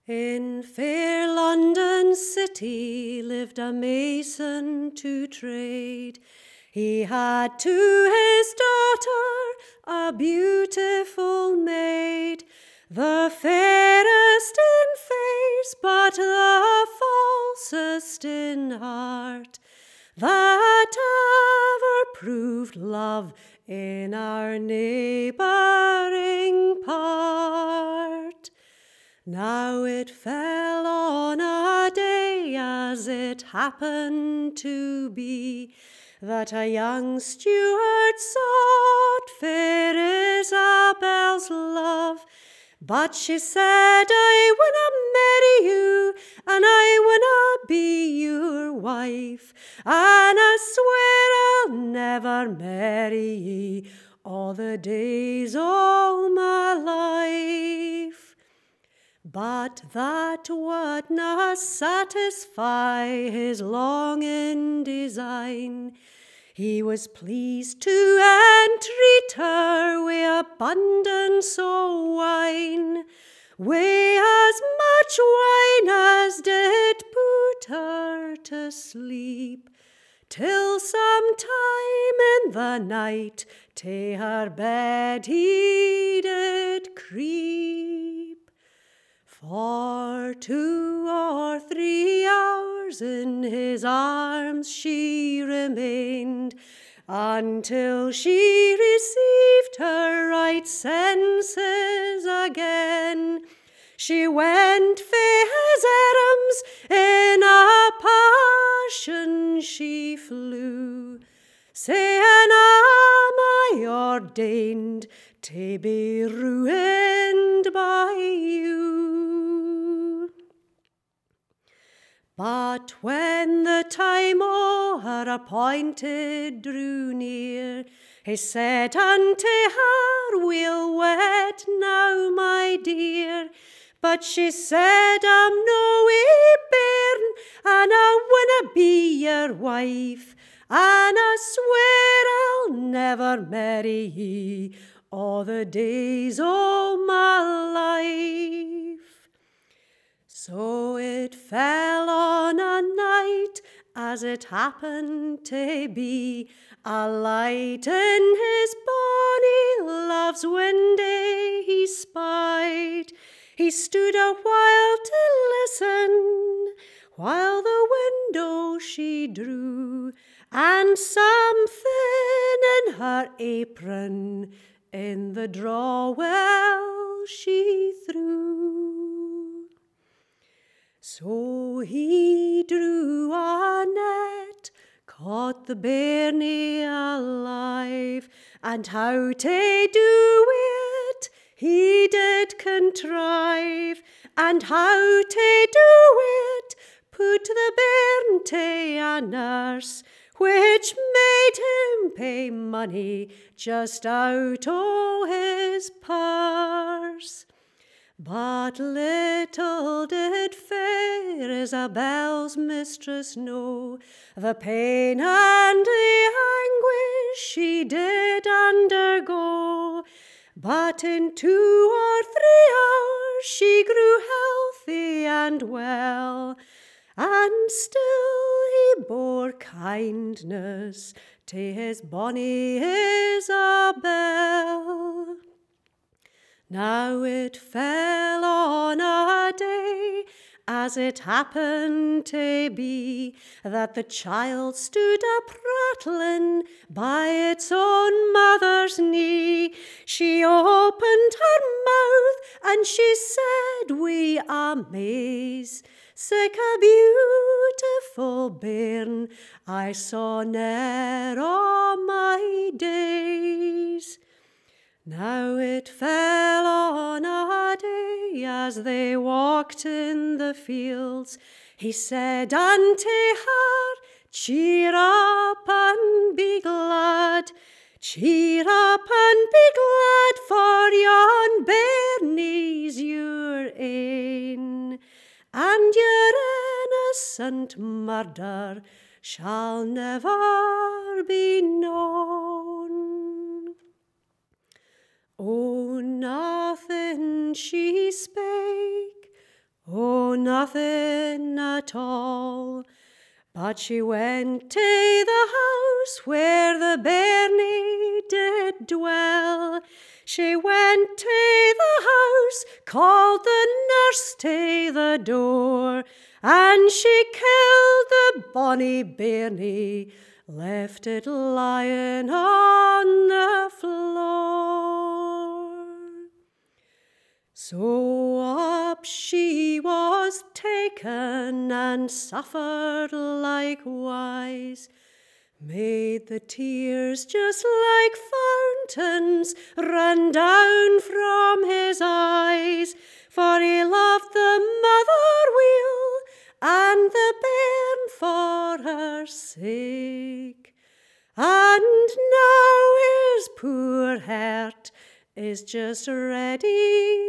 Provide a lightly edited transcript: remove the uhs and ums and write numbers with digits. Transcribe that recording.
In fair London city lived a mason to trade. He had to his daughter a beautiful maid, the fairest in face, but the falsest in heart, that ever proved love in our neighbouring part. Now it fell on a day, as it happened to be, that a young steward sought fair Isabel's love. But she said, I winna marry you, and I winna be your wife, and I swear I'll never marry ye all the days o' my life. But that would not satisfy his longing design. He was pleased to entreat her wi' abundance o' wine, wi' as much wine as did put her to sleep, till some time in the night to her bed he did creep. For 2 or 3 hours in his arms she remained, until she received her right senses again. She went fae his arms, in a passion she flew, saying, am I ordained to be ruined by you? But when the time o' her appointed drew near, he said unto her, we'll wed now, my dear. But she said, I'm no wee bairn, and I winna be your wife, and I swear I'll never marry ye all the days o' my life. So it fell on a night, as it happened to be, a light in his bonny love's window he spied. He stood a while to listen, while the window she drew, and something in her apron in the draw-well she threw. So he drew a net, caught the bairnie alive, and how to do it he did contrive, and how to do it put the bairn to a nurse, which made him pay money just out o' his purse. But little did fair Isabel's mistress know the pain and the anguish she did undergo. But in 2 or 3 hours she grew healthy and well, and still he bore kindness to his bonny Isabel. Now it fell on a day, as it happened to be, that the child stood a-prattling by its own mother's knee. She opened her mouth, and she said wi' amaze, sic a beautiful bairn I saw ne'er o' my days. Now it fell on a day, as they walked in the fields, he said unto her, cheer up and be glad, cheer up and be glad, for yon bairnie's your ain, and your innocent murder shall never be known. Oh, nothing she spake, oh, nothing at all. But she went to the house where the bairnie did dwell. She went to the house, called the nurse to the door, and she killed the bonny bairnie, left it lying on the floor. So up she was taken and suffered likewise, made the tears just like fountains run down from his eyes, for he loved the mother weel and the bairn for her sake. And now his poor heart is just ready